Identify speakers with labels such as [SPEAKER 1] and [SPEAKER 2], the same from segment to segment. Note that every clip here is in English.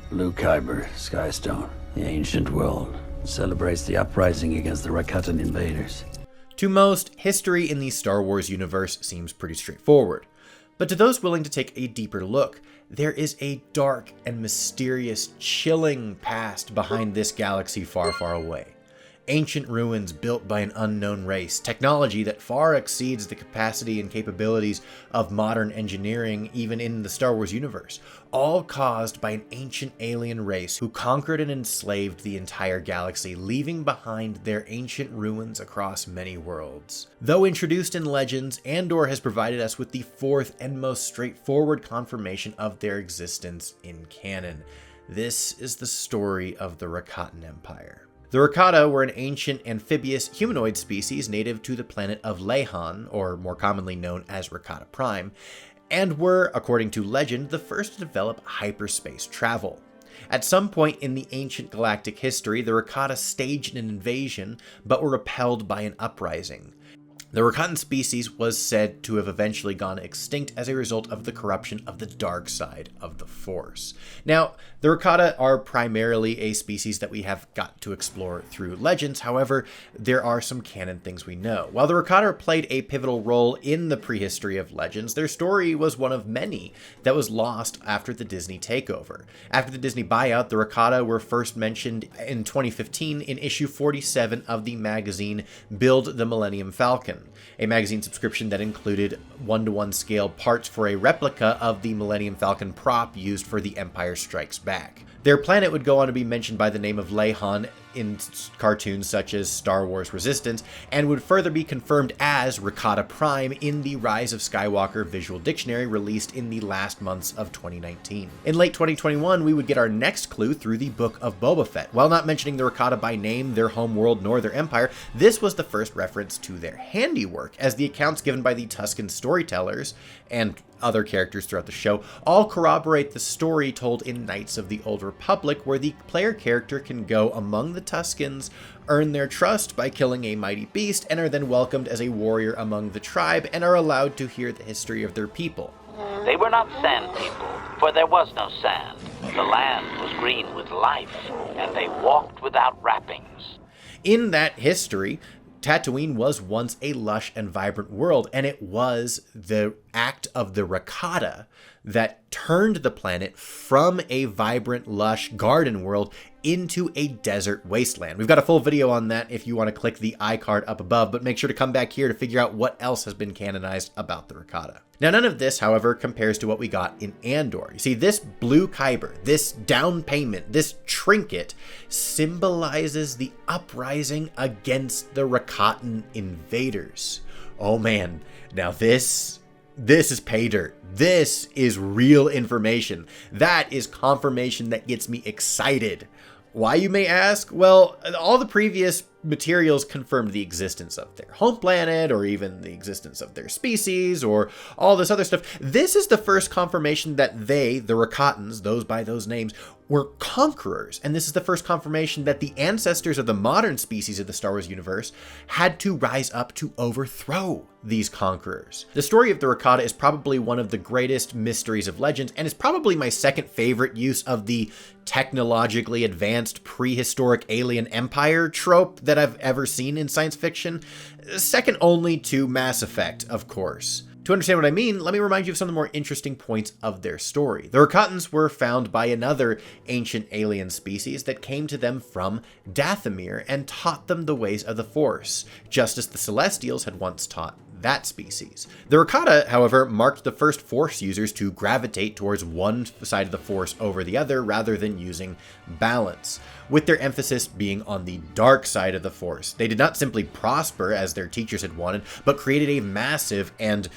[SPEAKER 1] Blue Kyber, Skystone, the ancient world, celebrates the uprising against the Rakatan invaders.
[SPEAKER 2] To most, history in the Star Wars universe seems pretty straightforward. But to those willing to take a deeper look, there is a dark and mysterious, chilling past behind this galaxy far, far away. Ancient ruins built by an unknown race, technology that far exceeds the capacity and capabilities of modern engineering even in the Star Wars universe, all caused by an ancient alien race who conquered and enslaved the entire galaxy, leaving behind their ancient ruins across many worlds. Though introduced in Legends, Andor has provided us with the fourth and most straightforward confirmation of their existence in canon. This is the story of the Rakatan Empire. The Rakata were an ancient amphibious humanoid species native to the planet of Lehon, or more commonly known as Rakata Prime, and were, according to legend, the first to develop hyperspace travel. At some point in the ancient galactic history, the Rakata staged an invasion, but were repelled by an uprising. The Rakatan species was said to have eventually gone extinct as a result of the corruption of the dark side of the Force. Now, the Rakata are primarily a species that we have got to explore through Legends. However, there are some canon things we know. While the Rakata played a pivotal role in the prehistory of Legends, their story was one of many that was lost after the Disney takeover. After the Disney buyout, the Rakata were first mentioned in 2015 in issue 47 of the magazine Build the Millennium Falcon, a magazine subscription that included 1-to-1 scale parts for a replica of the Millennium Falcon prop used for The Empire Strikes Back. Their planet would go on to be mentioned by the name of Lehon in cartoons such as Star Wars Resistance, and would further be confirmed as Rakata Prime in the Rise of Skywalker visual dictionary released in the last months of 2019. In late 2021, we would get our next clue through the Book of Boba Fett. While not mentioning the Rakata by name, their homeworld, nor their empire, this was the first reference to their handiwork, as the accounts given by the Tusken storytellers and other characters throughout the show all corroborate the story told in Knights of the Old Republic, where the player character can go among the Tuskens, earn their trust by killing a mighty beast, and are then welcomed as a warrior among the tribe and are allowed to hear the history of their people.
[SPEAKER 3] They were not sand people, for there was no sand. The land was green with life, and they walked without wrappings.
[SPEAKER 2] In that history, Tatooine was once a lush and vibrant world, and it was the act of the Rakata that turned the planet from a vibrant, lush garden world into a desert wasteland. We've got a full video on that if you want to click the iCard up above, but make sure to come back here to figure out what else has been canonized about the Rakata. Now, none of this, however, compares to what we got in Andor. You see, this blue Kyber, this down payment, this trinket, symbolizes the uprising against the Rakatan invaders. Oh man, now this is pay dirt. This is real information. That is confirmation that gets me excited. Why, you may ask? Well, all the previous materials confirmed the existence of their home planet, or even the existence of their species, or all this other stuff. This is the first confirmation that they, the Rakatans, those by those names, were conquerors. And this is the first confirmation that the ancestors of the modern species of the Star Wars universe had to rise up to overthrow these conquerors. The story of the Rakata is probably one of the greatest mysteries of Legends, and is probably my second favorite use of the technologically advanced prehistoric alien empire trope that I've ever seen in science fiction, second only to Mass Effect, of course. To understand what I mean, let me remind you of some of the more interesting points of their story. The Rakatans were found by another ancient alien species that came to them from Dathomir and taught them the ways of the Force, just as the Celestials had once taught that species. The Rakata, however, marked the first Force users to gravitate towards one side of the Force over the other rather than using balance, with their emphasis being on the dark side of the Force. They did not simply prosper as their teachers had wanted, but created a massive and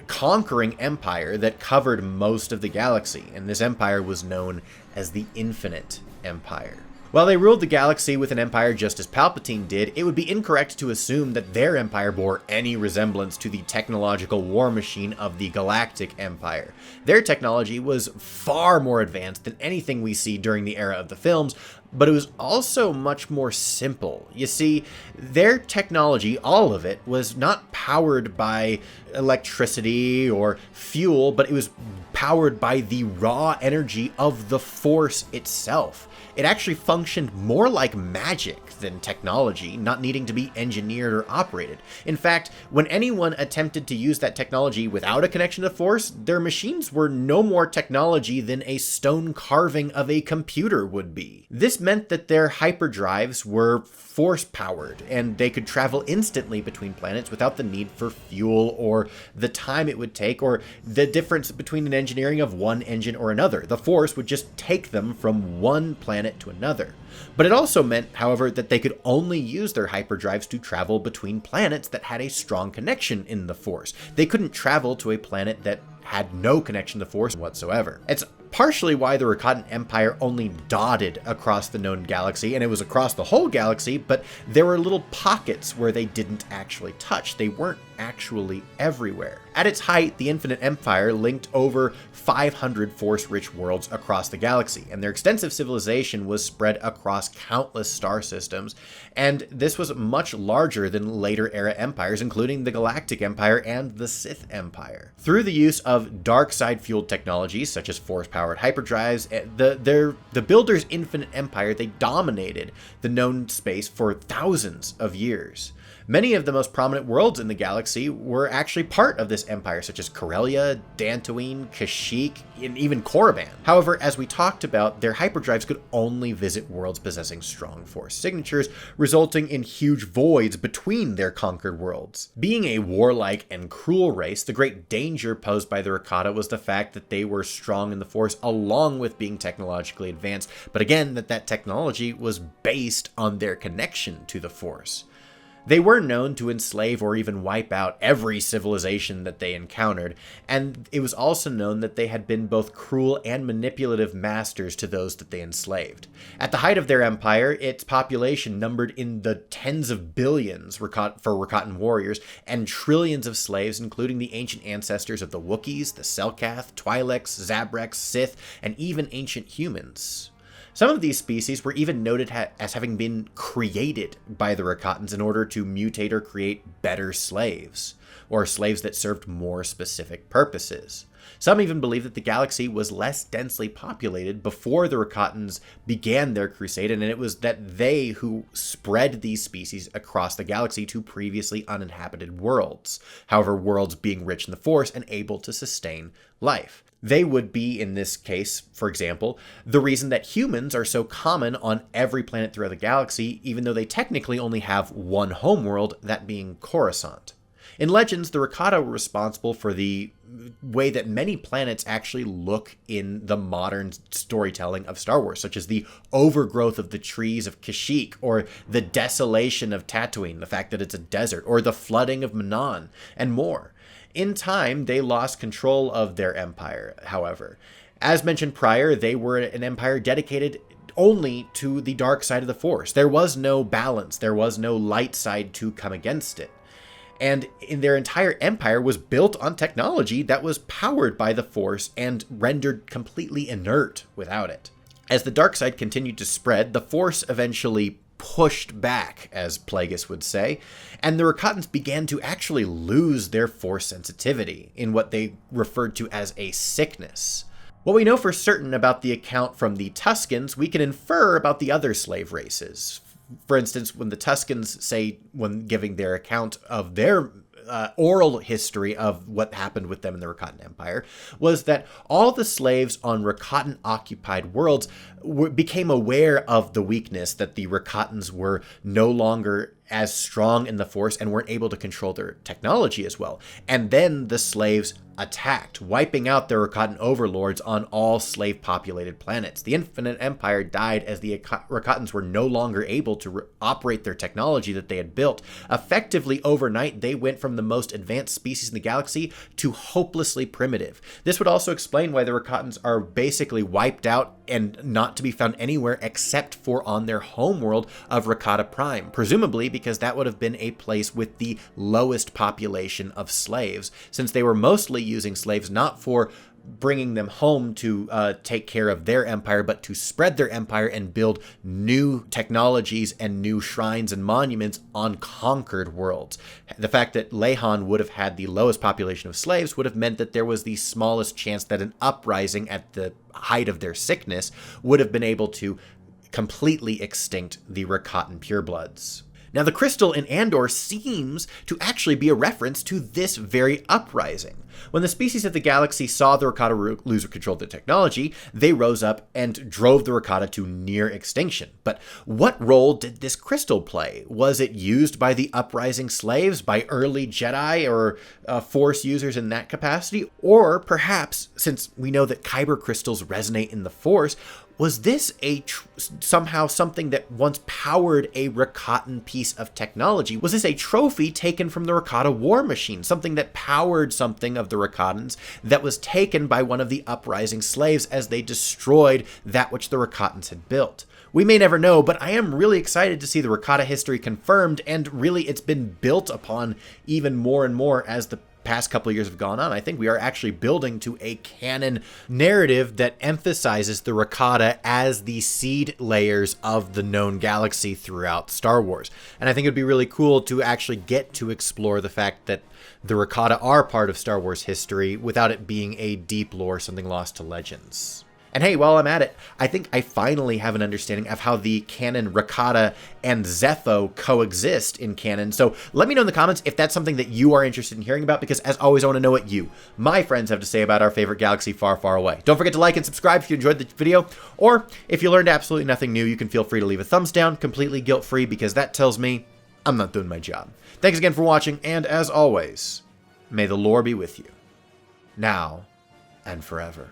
[SPEAKER 2] conquering empire that covered most of the galaxy, and this empire was known as the Infinite Empire. While they ruled the galaxy with an empire just as Palpatine did, it would be incorrect to assume that their empire bore any resemblance to the technological war machine of the Galactic Empire. Their technology was far more advanced than anything we see during the era of the films, but it was also much more simple. You see, their technology, all of it, was not powered by electricity or fuel, but it was powered by the raw energy of the Force itself. It actually functioned more like magic than technology, not needing to be engineered or operated. In fact, when anyone attempted to use that technology without a connection to the Force, their machines were no more technology than a stone carving of a computer would be. This meant that their hyperdrives were Force-powered, and they could travel instantly between planets without the need for fuel or the time it would take or the difference between an engineering of one engine or another. The Force would just take them from one planet to another. But it also meant, however, that they could only use their hyperdrives to travel between planets that had a strong connection in the Force. They couldn't travel to a planet that had no connection to the Force whatsoever. It's partially why the Rakatan Empire only dotted across the known galaxy, and it was across the whole galaxy, but there were little pockets where they didn't actually touch. They weren't actually everywhere. At its height, the Infinite Empire linked over 500 Force-rich worlds across the galaxy, and their extensive civilization was spread across countless star systems, and this was much larger than later-era empires, including the Galactic Empire and the Sith Empire. Through the use of dark side-fueled technologies, such as Force-powered hyperdrives, the Builders' Infinite Empire, they dominated the known space for thousands of years. Many of the most prominent worlds in the galaxy were actually part of this empire, such as Corellia, Dantooine, Kashyyyk, and even Korriban. However, as we talked about, their hyperdrives could only visit worlds possessing strong Force signatures, resulting in huge voids between their conquered worlds. Being a warlike and cruel race, the great danger posed by the Rakata was the fact that they were strong in the Force along with being technologically advanced, but again, that technology was based on their connection to the Force. They were known to enslave or even wipe out every civilization that they encountered, and it was also known that they had been both cruel and manipulative masters to those that they enslaved. At the height of their empire, its population numbered in the tens of billions for Rakatan warriors, and trillions of slaves, including the ancient ancestors of the Wookiees, the Selkath, Twi'leks, Zabreks, Sith, and even ancient humans. Some of these species were even noted as having been created by the Rakatans in order to mutate or create better slaves, or slaves that served more specific purposes. Some even believe that the galaxy was less densely populated before the Rakatans began their crusade, and it was that they who spread these species across the galaxy to previously uninhabited worlds, however, worlds being rich in the Force and able to sustain life. They would be, in this case, for example, the reason that humans are so common on every planet throughout the galaxy, even though they technically only have one homeworld, that being Coruscant. In Legends, the Rakata were responsible for the way that many planets actually look in the modern storytelling of Star Wars, such as the overgrowth of the trees of Kashyyyk, or the desolation of Tatooine, the fact that it's a desert, or the flooding of Manaan, and more. In time, they lost control of their empire, however. As mentioned prior, they were an empire dedicated only to the dark side of the Force. There was no balance, there was no light side to come against it. And their entire empire was built on technology that was powered by the Force and rendered completely inert without it. As the dark side continued to spread, the Force eventually pushed back, as Plagueis would say, and the Rakatans began to actually lose their Force sensitivity in what they referred to as a sickness. What we know for certain about the account from the Tuskens, we can infer about the other slave races. For instance, when the Tuskens say, when giving their account of their oral history of what happened with them in the Rakatan Empire, was that all the slaves on Rakatan-occupied worlds became aware of the weakness that the Rakatans were no longer as strong in the Force and weren't able to control their technology as well. And then the slaves attacked, wiping out the Rakatan overlords on all slave-populated planets. The Infinite Empire died as the Rakatans were no longer able to operate their technology that they had built. Effectively, overnight, they went from the most advanced species in the galaxy to hopelessly primitive. This would also explain why the Rakatans are basically wiped out and not to be found anywhere except for on their homeworld of Rakata Prime, presumably because that would have been a place with the lowest population of slaves, since they were mostly using slaves not for bringing them home to take care of their empire, but to spread their empire and build new technologies and new shrines and monuments on conquered worlds. The fact that Lehon would have had the lowest population of slaves would have meant that there was the smallest chance that an uprising at the height of their sickness would have been able to completely extinct the Rakatan purebloods. Now, the crystal in Andor seems to actually be a reference to this very uprising. When the species of the galaxy saw the Rakata lose control of the technology, they rose up and drove the Rakata to near extinction. But what role did this crystal play? Was it used by the uprising slaves, by early Jedi or Force users in that capacity? Or perhaps, since we know that Kyber crystals resonate in the Force, was this somehow something that once powered a Rakatan piece of technology? Was this a trophy taken from the Rakata war machine? Something that powered something of the Rakatans that was taken by one of the uprising slaves as they destroyed that which the Rakatans had built? We may never know, but I am really excited to see the Rakata history confirmed, and really it's been built upon even more and more as the past couple of years have gone on. I think we are actually building to a canon narrative that emphasizes the Rakata as the seed layers of the known galaxy throughout Star Wars. And I think it'd be really cool to actually get to explore the fact that the Rakata are part of Star Wars history without it being a deep lore, something lost to legends. And hey, while I'm at it, I think I finally have an understanding of how the canon Rakata and Zeffo coexist in canon. So let me know in the comments if that's something that you are interested in hearing about, because as always, I want to know what you, my friends, have to say about our favorite galaxy far, far away. Don't forget to like and subscribe if you enjoyed the video, or if you learned absolutely nothing new, you can feel free to leave a thumbs down, completely guilt-free, because that tells me I'm not doing my job. Thanks again for watching, and as always, may the lore be with you, now and forever.